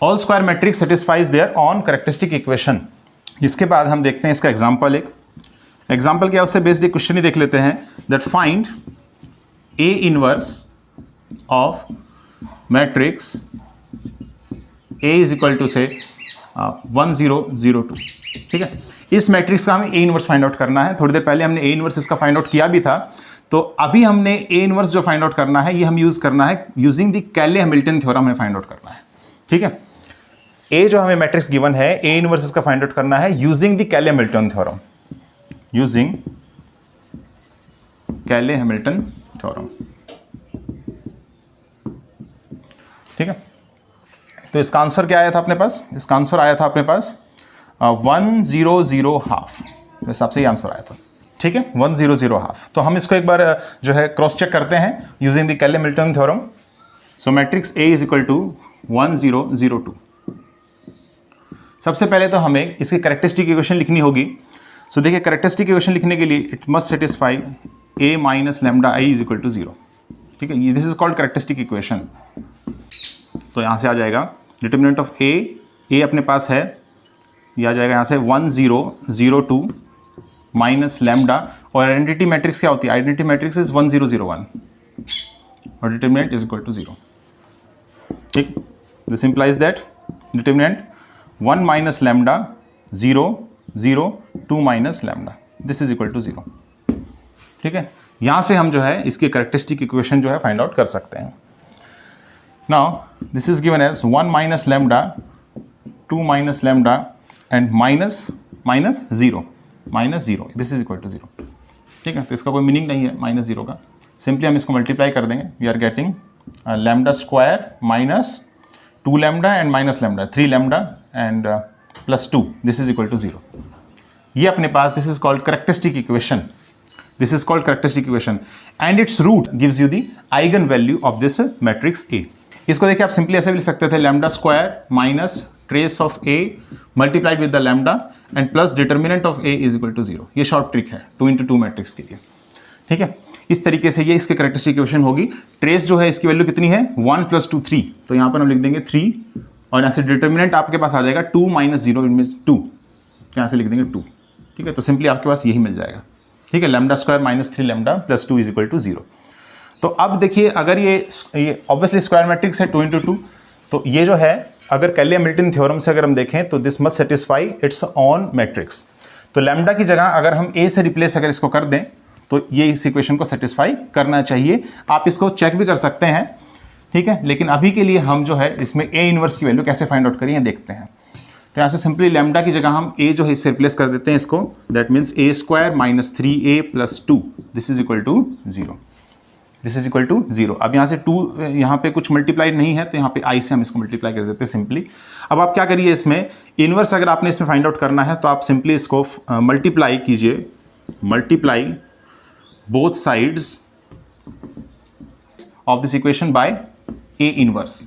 All square matrix satisfies their on characteristic equation. इसके बाद हम देखते हैं इसका एग्जाम्पल. एक एग्जाम्पल क्या, उससे बेस्ड एक क्वेश्चन ही देख लेते हैं. That find a inverse of matrix A is equal to से 1 0 0 2. ठीक है, इस मैट्रिक्स का हमें ए इनवर्स फाइंड आउट करना है. थोड़ी देर पहले हमने ए इनवर्स इसका फाइंड आउट किया भी था. तो अभी हमने ए इनवर्स जो फाइंड आउट करना है ये हम यूज करना है using the Cayley Hamilton theorem हमें फाइंड आउट करना है. ठीक है, ए जो हमें मैट्रिक्स गिवन है ए इनवर्स इसका फाइंड आउट करना है using the Cayley Hamilton theorem. Using कैले हैमिल्टन थ्योरम. ठीक है, तो इसका आंसर क्या आया था अपने पास? इसका आंसर आया था अपने पास 1 0 0 हाफ. वैसे आपसे ही आंसर आया था. ठीक है, 1 0 0 हाफ. तो हम इसको एक बार जो है क्रॉस चेक करते हैं using the Cayley Hamilton theorem. So matrix A is equal to 1 0 0 2. सबसे पहले तो हमें इसकी कैरेक्टरिस्टिक इक्वेशन लिखनी होगी. सो देखिए, कैरेक्टरिस्टिक इक्वेशन लिखने के लिए it must satisfy a minus lambda I is equal to 0. ठीक है, this is called characteristic equation. तो यहाँ से आ जाएगा डिटर्मिनेंट ऑफ ए अपने पास है, ये आ जाएगा यहाँ से 1 0 0 2 माइनस लैम्डा. और आइडेंटिटी मैट्रिक्स क्या होती है? आइडेंटिटी मैट्रिक्स इज 1 0 0 1 और डिटर्मिनेंट इज इक्वल टू 0. ठीक, this implies that determinant 1 minus lambda 0 0 2 minus lambda, this is equal to 0. ठीक है, यहाँ से हम जो है इसकी कैरेक्टरिस्टिक इक्वेशन जो है फाइंड आउट कर सकते हैं. Now this is given as 1 minus lambda 2 minus lambda and minus 0 this is equal to 0. ठीक है, तो इसका कोई मीनिंग नहीं है माइनस 0 का. सिंपली हम इसको मल्टीप्लाई कर देंगे. We are getting lambda square minus 2 lambda and minus lambda 3 lambda and plus 2, this is equal to 0. ये अपने पास this is called characteristic equation. This is called characteristic equation and its root gives you the eigen value of this matrix A. इसको देखिए आप simply ऐसे भी लिख सकते थे lambda square minus trace of A multiplied with the lambda and plus determinant of A is equal to 0. ये short trick है 2 into 2 मैट्रिक्स के लिए. ठीक है, इस तरीके से ये इसके कैरेक्टरिस्टिक इक्वेशन होगी. ट्रेस जो है इसकी वैल्यू कितनी है? 1 + 2 3. तो यहाँ पर हम लिख देंगे 3 और यहाँ से डिटर्मिनेंट आपके पास आ जाएगा 2 - 0 इनमें 2. यहाँ से लिख देंगे 2. ठीक है, तो सिंपली आपके पास यही मिल जाएगा. ठीक है, lambda square minus 3 lambda plus 2 is equal to 0. तो अब देखिए, अगर ये ऑब्वियसली स्क्वायर मैट्रिक्स है 2 into 2, तो ये जो है अगर कैले हैमिल्टन थ्योरम से अगर हम देखें तो this must satisfy it's on matrix. तो लैम्डा की जगह अगर हम ए से रिप्लेस अगर इसको कर दें तो ये इस इक्वेशन को सेटिस्फाई करना चाहिए. आप इसको चेक भी कर सकते हैं. ठीक है, लेकिन अभी के लिए हम जो है इसमें ए इनवर्स की वैल्यू कैसे फाइंड आउट करें देखते हैं. तो यहाँ से सिंपली लैम्डा की जगह हम ए जो है इससे रिप्लेस कर देते हैं इसको. That means a square minus 3a plus 2 this is equal to 0. This is equal to 0. अब यहाँ से 2 यहाँ पे कुछ मल्टीप्लाइड नहीं है तो यहाँ पे i से हम इसको मल्टीप्लाई कर देते हैं सिंपली. अब आप क्या करिए, इसमें इनवर्स अगर आपने इसमें फाइंड आउट करना है तो आप सिंपली इसको मल्टीप्लाई कीजिए. Multiply both sides of this equation by A inverse.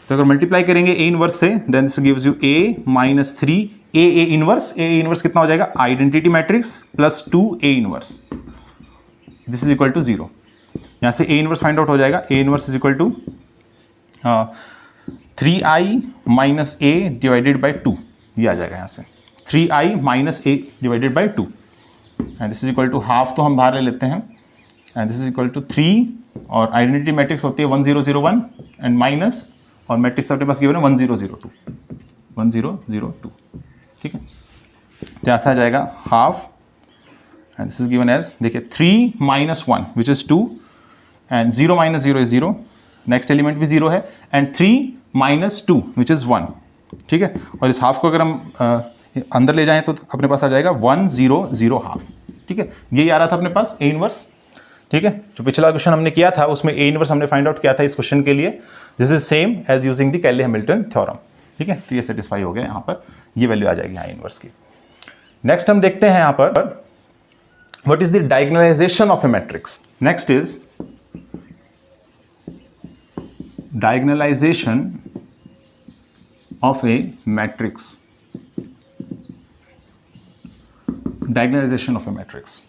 तो अगर मल्टीप्लाई करेंगे ए इनवर्स से then this gives you a minus 3 a inverse. A inverse कितना हो जाएगा? Identity matrix plus 2 a inverse, this is equal to 0. यहाँ से a inverse find out हो जाएगा. a inverse is equal to 3i minus a divided by 2. ये आ जाएगा यहाँ से 3i minus a divided by 2 and this is equal to half. तो हम बाहर ले लेते हैं and this is equal to 3 और आइडेंटिटी मैट्रिक्स होती है 1 0 0 1 एंड माइनस और मैट्रिक्स अपने पास गिवन है 1 0 0 2 1 0 0 2. ठीक है, तो यहाँ से आ जाएगा half and this is given as देखिए 3 minus 1 which is 2 and 0 minus 0 is 0. Next element भी 0 है एंड 3 माइनस 2 विच इज 1. ठीक है, और इस हाफ को अगर हम अंदर ले जाएं तो अपने पास आ जाएगा 1 0 0 हाफ. ठीक है, यही आ रहा था अपने पास ए इनवर्स. ठीक है, जो पिछला क्वेश्चन हमने किया था उसमें ए इनवर्स हमने फाइंड आउट किया था इस क्वेश्चन के लिए. This is same as using the Cayley Hamilton theorem. ठीक है, तो ये सेटिस्फाई हो गया. यहाँ पर ये वैल्यू आ जाएगी यहाँ इनवर्स की. नेक्स्ट हम देखते हैं यहाँ पर what is the diagonalization of a matrix. Next is diagonalization of a matrix. Diagonalization of a matrix.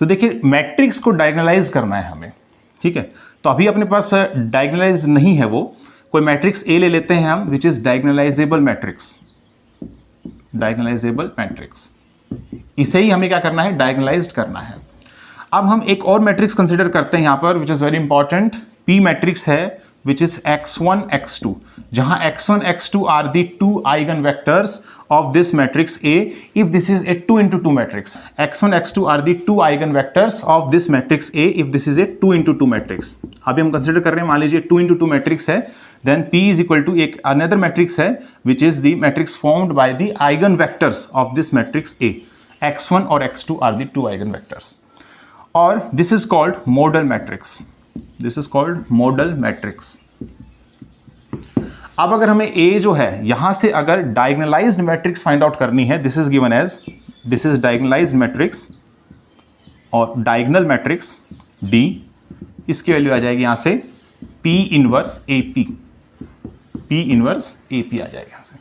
तो देखिए मैट्रिक्स को डायगोनलाइज करना है हमें, ठीक है। तो अभी अपने पास डायगोनलाइज नहीं है वो, कोई मैट्रिक्स ए ले लेते हैं हम which is diagonalisable matrix, diagonalisable matrix, इसे ही हमें क्या करना है, डायगोनलाइज करना है। अब हम एक और मैट्रिक्स कंसिडर करते हैं यहां पर which is very important, P matrix है विच इज x1 x2, जहां x1 x2 are the two eigen vectors of this matrix A if this is a 2 into 2 matrix. x1 x2 are the two eigenvectors of this matrix A if this is a 2 into 2 matrix. अभी हम consider कर रहे हैं, मान लीजिए 2 into 2 matrix है, then P is equal to एक another matrix है which is the matrix formed by the eigenvectors of this matrix A. x1 और x2 are the two eigenvectors. और this is called modal matrix. This is called modal matrix. अब अगर हमें A जो है यहां से अगर डायगोनलाइज्ड मैट्रिक्स फाइंड आउट करनी है, this is given as, this is diagonalized matrix और डायगोनल मैट्रिक्स D, इसकी वैल्यू आ जाएगी यहां से P inverse AP, P inverse AP आ जाएगा यहां से,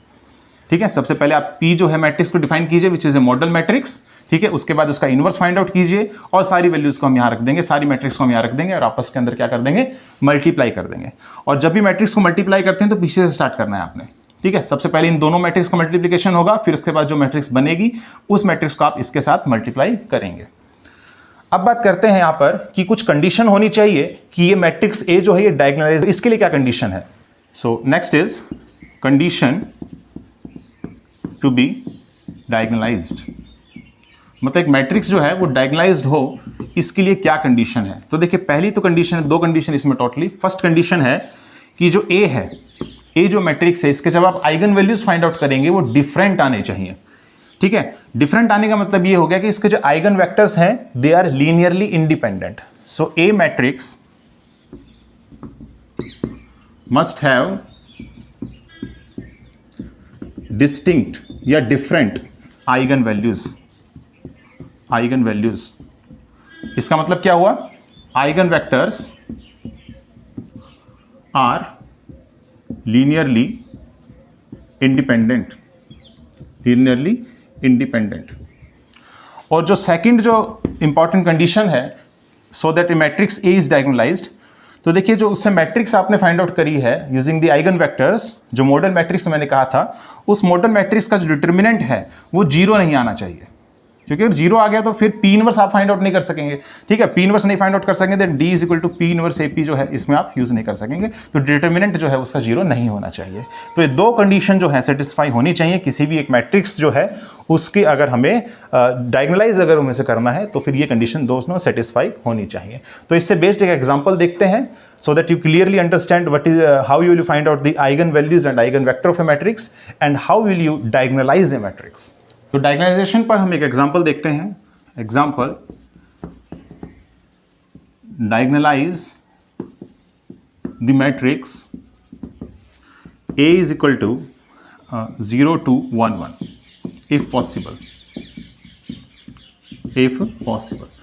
ठीक है। सबसे पहले आप P जो है मैट्रिक्स को डिफाइन कीजिए which is a model matrix, ठीक है। उसके बाद उसका इनवर्स फाइंड आउट कीजिए और सारी वैल्यूज को हम यहां रख देंगे, सारी मैट्रिक्स को हम यहां रख देंगे और आपस के अंदर क्या कर देंगे, मल्टीप्लाई कर देंगे। और जब भी मैट्रिक्स को मल्टीप्लाई करते हैं तो पीछे से स्टार्ट करना है आपने, ठीक है। सबसे पहले इन दोनों मैट्रिक्स का मल्टीप्लिकेशन होगा, फिर उसके बाद जो मैट्रिक्स बनेगी उस मैट्रिक्स को आप इसके साथ मल्टीप्लाई करेंगे। अब बात करते हैं यहां पर कि कुछ कंडीशन होनी चाहिए कि ये मैट्रिक्स ए जो है ये डायगोनलाइज, इसके लिए क्या कंडीशन है। So next is condition to be diagonalized, मतलब एक मैट्रिक्स जो है वो डायगोनलाइज्ड हो, इसके लिए क्या कंडीशन है। तो देखिए पहली तो कंडीशन है, दो कंडीशन इसमें टोटली। फर्स्ट कंडीशन है कि जो ए है, ए जो मैट्रिक्स है इसके जब आप आइगन वैल्यूज फाइंड आउट करेंगे वो डिफरेंट आने चाहिए, ठीक है। डिफरेंट आने का मतलब ये हो गया कि इसके जो आइगन वेक्टर्स हैं they are linearly independent. So a matrix must have distinct या different eigen values, eigen values. इसका मतलब क्या हुआ, eigen vectors are linearly independent, linearly independent. और जो सेकंड जो इंपॉर्टेंट कंडीशन है, so that a matrix A is diagonalized, तो देखिए जो उससे मैट्रिक्स आपने फाइंड आउट करी है यूजिंग द आइगन वेक्टर्स, जो मॉडल मैट्रिक्स मैंने कहा था, उस मॉडल मैट्रिक्स का जो डिटर्मिनेंट है वो जीरो नहीं आना चाहिए, क्योंकि अगर जीरो आ गया तो फिर पी इनवर्स आप फाइंड आउट नहीं कर सकेंगे, ठीक है। पी इनवर्स नहीं फाइंड आउट कर सकेंगे then D is equal to P inverse AP जो है इसमें आप यूज नहीं कर सकेंगे, तो डिटर्मिनेंट जो है उसका जीरो नहीं होना चाहिए। तो ये दो कंडीशन जो है सेटिस्फाई होनी चाहिए किसी भी एक मैट्रिक्स जो है उसकी, अगर हमें डायगोनलाइज अगर हमें से करना है तो फिर ये कंडीशन दोनों सेटिस्फाई होनी चाहिए। तो इससे बेस्ड एक एग्जाम्पल देखते हैं so that you clearly understand what is how you will find out the eigen values and eigen vector of a matrix and how will you diagonalize a matrix। तो डायगोनलाइजेशन पर हम एक एग्जांपल देखते हैं। Example, diagonalize the matrix A is equal to 0 to 1 1 if possible, if possible।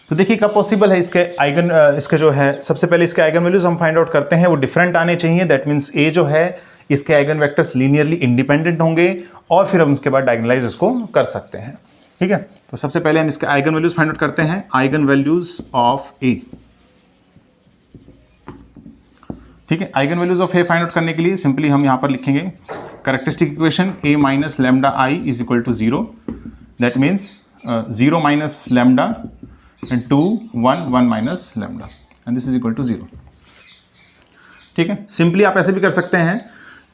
तो देखिए कब possible है इसके आइगन, इसके जो है सबसे पहले इसके आइगन वैल्यूज हम फाइंड आउट करते हैं, वो डिफरेंट आने चाहिए। दैट मीन्स ए जो है इसके आइगन वेक्टर्स लीनियरली इंडिपेंडेंट होंगे और फिर हम उसके बाद डायगोनलाइज इसको कर सकते हैं, ठीक है। तो सबसे पहले हम इसके आइगन वैल्यूज फाइंड आउट करते हैं, आइगन वैल्यूज ऑफ ए, ठीक है। Eigen values of A find out करने के लिए सिंपली हम यहां पर लिखेंगे characteristic equation a minus lambda I is equal to 0, that means 0 minus lambda and 2 1 1 minus lambda and this is equal to 0, ठीक है। सिंपली आप ऐसे भी कर सकते हैं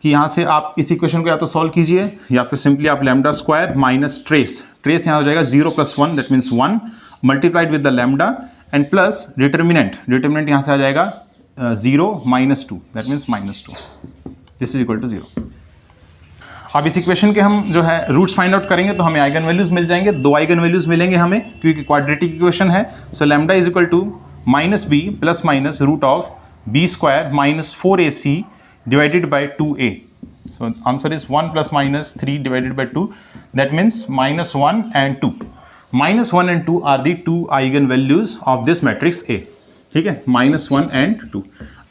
कि यहां से आप इस इक्वेशन को या तो सॉल्व कीजिए या फिर सिंपली आप lambda square minus trace, trace यहां हो जाएगा 0 + 1 that means 1 multiplied with the lambda and plus determinant, determinant यहां से आ जाएगा 0 - 2 that means -2, this is equal to 0। अब इस इक्वेशन के हम जो है रूट्स फाइंड आउट करेंगे तो हमें आइगन वैल्यूज मिल जाएंगे, दो आइगन वैल्यूज मिलेंगे हमें क्योंकि क्वाड्रेटिक इक्वेशन है। So lambda is equal to -b plus minus root of b square minus 4ac divided by 2a। So answer is 1 + -3 divided by 2 that means -1 and 2। -1 and 2 are the two eigen values of this matrix A, ठीक है, -1 and 2।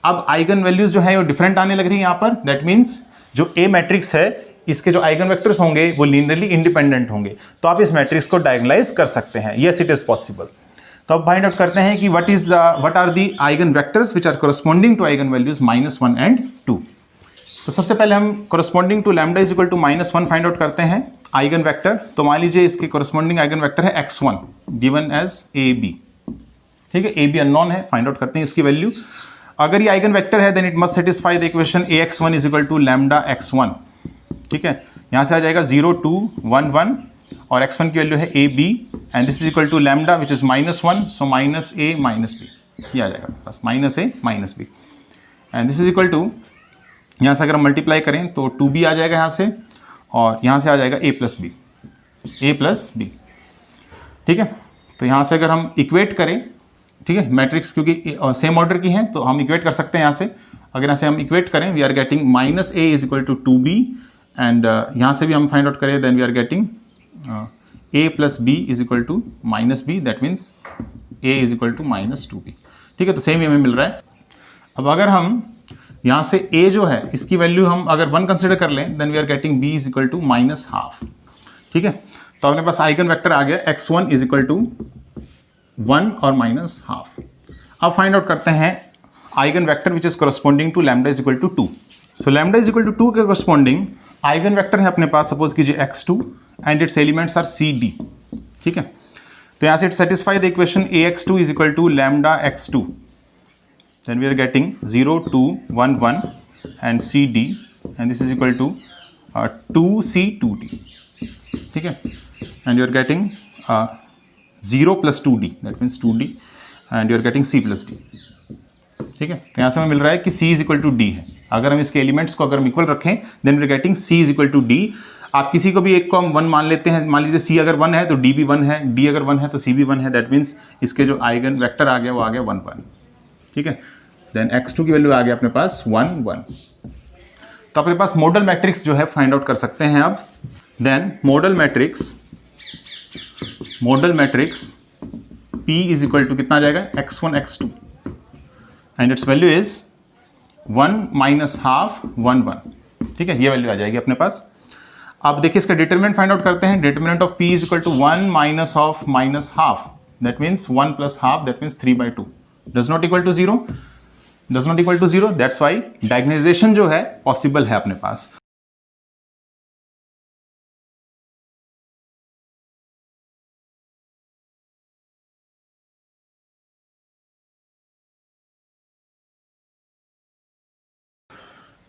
अब eigen values जो है वो different आने लग रही है यहाँ पर, दैट मीन्स जो A मैट्रिक्स है इसके जो आइगन वेक्टर्स होंगे वो लीनियरली इंडिपेंडेंट होंगे, तो आप इस मैट्रिक्स को डायगोनलाइज कर सकते हैं। Yes it is possible. तो अब फाइंड आउट करते हैं कि what are the eigen vectors which are corresponding to eigen values -1 and 2। तो सबसे पहले हम corresponding to lambda is equal to -1 find out करते हैं आइगन वेक्टर। तो मान लीजिए इसके कोरस्पॉन्डिंग आइगन वेक्टर है x1 गिवन एज AB, ठीक है, AB अननोन है, फाइंड आउट करते हैं इसकी वैल्यू। अगर ये आइगन वेक्टर है then it must satisfy the equation ax1 is equal to lambda x1, ठीक है। यहाँ से आ जाएगा 0 2 1 1 और x1 की वैल्यू है AB and this is equal to lambda which is -1, so -a -b, ये आ जाएगा बस -a -b and this is equal to, यहाँ से अगर हम मल्टीप्लाई करें तो 2b आ जाएगा यहाँ से, और यहाँ से आ जाएगा a प्लस b, ठीक है। तो यहाँ से अगर हम इक्वेट करें, ठीक है, मैट्रिक्स क्योंकि सेम ऑर्डर की हैं तो हम इक्वेट कर सकते हैं यहाँ से। अगर यहाँ से हम इक्वेट करें we are getting -a is equal to 2b and यहाँ से भी हम फाइंड आउट करें then we are getting a plus b is equal to -b, that means a is equal to -2b, ठीक है। तो सेम हमें मिल रहा है। अब अगर हम यहाँ से a जो है इसकी वैल्यू हम अगर 1 कंसिडर कर लें then we are getting b is equal to -1/2, ठीक है। तो अपने पास आइगन वेक्टर आ गया x1 इज इक्वल टू 1 और -1/2। अब फाइंड आउट करते हैं eigen vector which is corresponding to lambda is equal to 2। So lambda is equal to 2 के कोरस्पॉन्डिंग आइगन वेक्टर है अपने पास, सपोज कीजिए x2 and its elements are c d, ठीक है। तो यहाँ से it satisfy the equation ax2 is equal to lambda x2, then we are getting 0 2 1 1 and CD and this is equal to 2C 2D, ठीक है, and you are getting 0 plus 2D, that means 2D and you are getting C plus D, ठीक है। तो यहाँ से हमें मिल रहा है कि C is equal to D है। अगर हम इसके एलिमेंट्स को अगर हम इक्वल रखें then we are getting C is equal to D। आप किसी को भी एक को हम 1 मान लेते हैं, मान लीजिए C अगर 1 है तो D भी 1 है, D अगर 1 है तो C भी 1 है, दैट मीन्स इसके जो आइगन वेक्टर आ गया वो आ गया 1 1, ठीक है। देन x2 की वैल्यू आ गया अपने पास 1 1। तो अपने पास मॉडल मैट्रिक्स जो है फाइंड आउट कर सकते हैं अब। Then modal matrix P is equal to कितना आ जाएगा x1 x2 and it's value is 1 -1/2 1 1, ठीक है, ये वैल्यू आ जाएगी अपने पास। अब देखिए इसका डिटरमिनेंट फाइंड आउट करते हैं। Determinant of P is equal to 1 -1/2, that means 1 + ½ that means 3/2 does not equal to 0, that's why diagonalisation जो है पॉसिबल है अपने पास।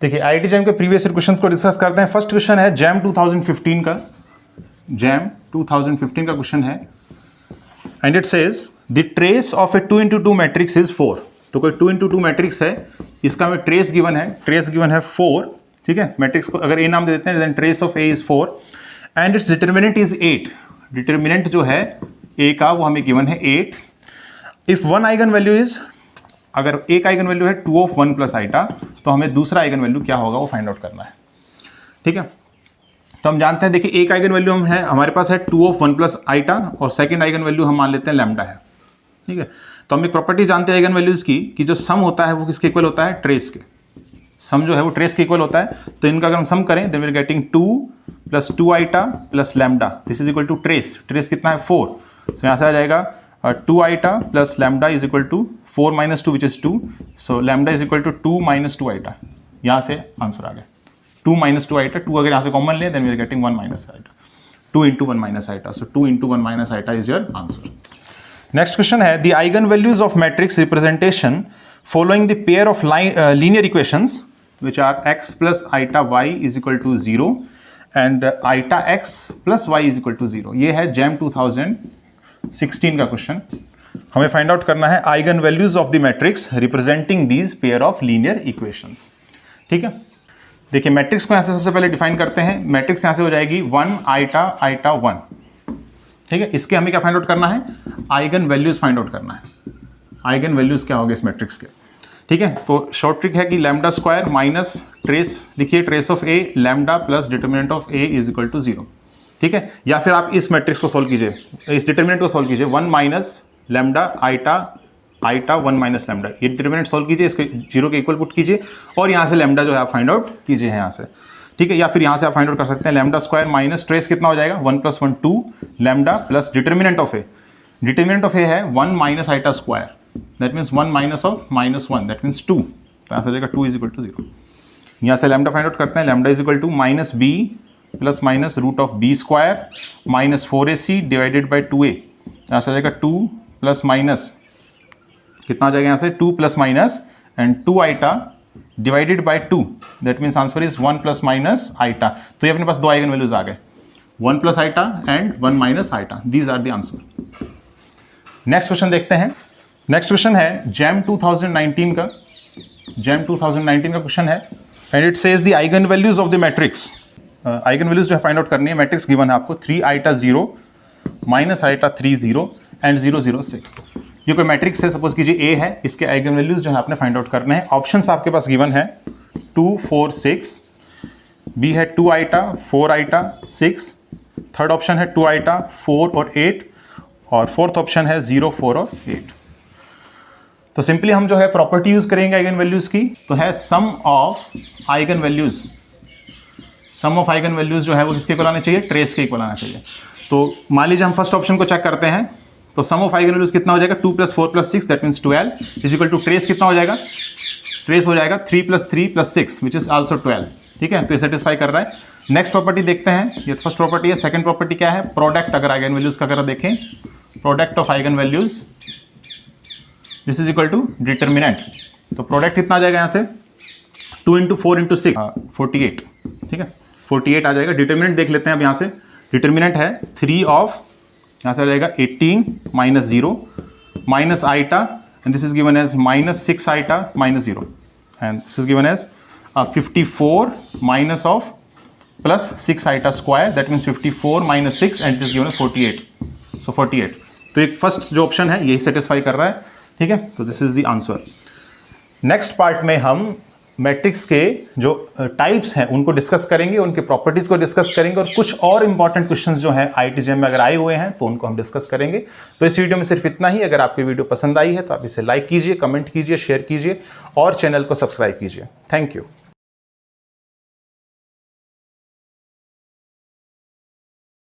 देखिए IIT जैम के प्रीवियस क्वेश्चंस को डिस्कस करते हैं। फर्स्ट क्वेश्चन है जैम 2015 का क्वेश्चन है and it says the trace of A 2x2 matrix is 4। तो कोई 2x2 मैट्रिक्स है, इसका हमें ट्रेस गिवन है 4, ठीक है। मैट्रिक्स को अगर ए नाम दे देते हैं then trace of A is 4 and its determinant is 8। Determinant जो है ए का वो हमें गिवन है 8। If one eigen value is, अगर एक आइगन वैल्यू है 2 of 1 + i, तो हमें दूसरा आइगन वैल्यू क्या होगा वो फाइंड आउट करना है, ठीक है। तो हम जानते हैं, देखिए एक आइगन वैल्यू हम है हमारे पास है 2 of 1 + i और सेकंड आइगन वैल्यू हम मान लेते हैं लैम्डा है, ठीक है। तो हम एक प्रॉपर्टी जानते हैं आइगन वैल्यूज की कि जो सम होता है वो किसके इक्वल होता है, ट्रेस के। सम जो है वो ट्रेस के इक्वल होता है। तो इनका अगर हम सम करें then we are getting 2 + 2i + lambda, this is equal to trace. Trace कितना है 4, सो यहाँ से आ जाएगा 2i + lambda is equal to 4 - 2 which is 2, so lambda is equal to 2 - 2i। यहाँ से आंसर आ गया 2 - 2i। 2 अगर यहाँ से कॉमन लें then we are getting 1 - i, 2 × 1 - i, सो 2 × 1 - i is your answer. Next question है the eigen values of matrix representation following the pair of linear equations which are x + i is equal to 0 and x + y is equal to 0। ये है jam 2016 का question. हमें find out करना है eigen values of the matrix representing these pair of linear equations, ठीक है। देखिए matrix को यहाँ से सबसे पहले डिफाइन करते हैं। मैट्रिक्स यहाँ से हो जाएगी 1 i 1, ठीक है। इसके हमें क्या फाइंड आउट करना है, आइगन वैल्यूज फाइंड आउट करना है। आइगन वैल्यूज क्या होंगे इस मैट्रिक्स के, ठीक है। तो शॉर्ट ट्रिक है कि लैम्डा स्क्वायर माइनस ट्रेस, लिखिए trace of A lambda plus determinant of A is equal to 0, ठीक है। या फिर आप इस मैट्रिक्स को सॉल्व कीजिए, इस डिटरमिनेंट को सॉल्व कीजिए 1 - लैम्डा आइटा 1 - लैम्डा, ये डिटरमिनेंट सॉल्व कीजिए, इसके 0 के इक्वल पुट कीजिए और यहाँ से लैम्डा जो है आप फाइंड आउट कीजिए यहाँ से, ठीक है। या फिर यहाँ से आप फाइंड आउट कर सकते हैं लैम्डा स्क्वायर माइनस ट्रेस कितना हो जाएगा 1 + 1 2 lambda plus determinant of A. Determinant of A है 1 minus iota square, that means 1 minus of -1, that means 2, तो आंसर हो जाएगा 2 इज इक्वल टू 0। यहाँ से लैम्डा फाइंड आउट करते हैं, lambda is equal to minus B plus minus root of B square minus 4ac divided by 2a, यहाँ से हो जाएगा 2 प्लस माइनस कितना हो जाएगा यहाँ से 2 plus minus and 2 iota divided by 2, that means answer is 1 plus minus iota. तो ये अपने पास दो आइगन वैल्यूज आ गए, 1 plus iota and 1 minus iota, these are the answer. Next question देखते हैं। नेक्स्ट क्वेश्चन है जैम 2019 का, जैम 2019 का क्वेश्चन है and it says the eigen values of the matrix. Eigen values जो है फाइंड आउट करनी है, मैट्रिक्स गिवन है आपको 3 आइटा 0 माइनस आइटा 3 0 एंड 0 0 6। ये कोई मैट्रिक्स है, सपोज कीजिए ए है, इसके आइगन वैल्यूज जो है आपने फाइंड आउट करने हैं। ऑप्शंस आपके पास गिवन है 2 4 6, बी है 2 आइटा 4 आइटा 6, थर्ड ऑप्शन है 2 आइटा 4 और 8, और फोर्थ ऑप्शन है 0 4 और 8। तो सिंपली हम जो है प्रॉपर्टी यूज करेंगे आइगन वैल्यूज की, तो है sum of eigen values. Sum of eigen values जो है वो किसके इक्वल आना चाहिए, ट्रेस के इक्वल आना चाहिए। तो मान लीजिए हम फर्स्ट ऑप्शन को चेक करते हैं, तो सम ऑफ आइगन वैल्यूज कितना हो जाएगा 2 + 4 + 6, that means 12 is equal to trace कितना हो जाएगा, ट्रेस हो जाएगा 3 + 3 + 6 विच इज आल्सो 12। ठीक है, तो ये सेटिस्फाई कर रहा है। नेक्स्ट प्रॉपर्टी देखते हैं, ये फर्स्ट प्रॉपर्टी है। सेकंड प्रॉपर्टी क्या है, प्रोडक्ट। अगर आइगन वैल्यूज का अगर देखें, product of eigen values this is equal to determinant. तो प्रोडक्ट कितना आ जाएगा यहाँ से 2 × 4 × 6 48। ठीक है, 48 आ जाएगा। डिटर्मिनेंट देख लेते हैं अब यहाँ से, डिटर्मिनेंट है 3 ऑफ, यहाँ से आ जाएगा 18 - 0 minus iota and this is given as -6 iota -0 and this is given as 54 minus of plus 6 iota square, that means 54 - 6 and this given as 48। So 48, तो एक फर्स्ट जो ऑप्शन है यही सेटिस्फाई कर रहा है। ठीक है, तो this is the answer. Next part में हम मैट्रिक्स के जो टाइप्स हैं उनको डिस्कस करेंगे, उनके प्रॉपर्टीज को डिस्कस करेंगे, और कुछ और इंपॉर्टेंट क्वेश्चंस जो हैं IIT-JEM में अगर आए हुए हैं तो उनको हम डिस्कस करेंगे। तो इस वीडियो में सिर्फ इतना ही। अगर आपकी वीडियो पसंद आई है तो आप इसे लाइक कीजिए, कमेंट कीजिए, शेयर कीजिए और चैनल को सब्सक्राइब कीजिए। Thank you.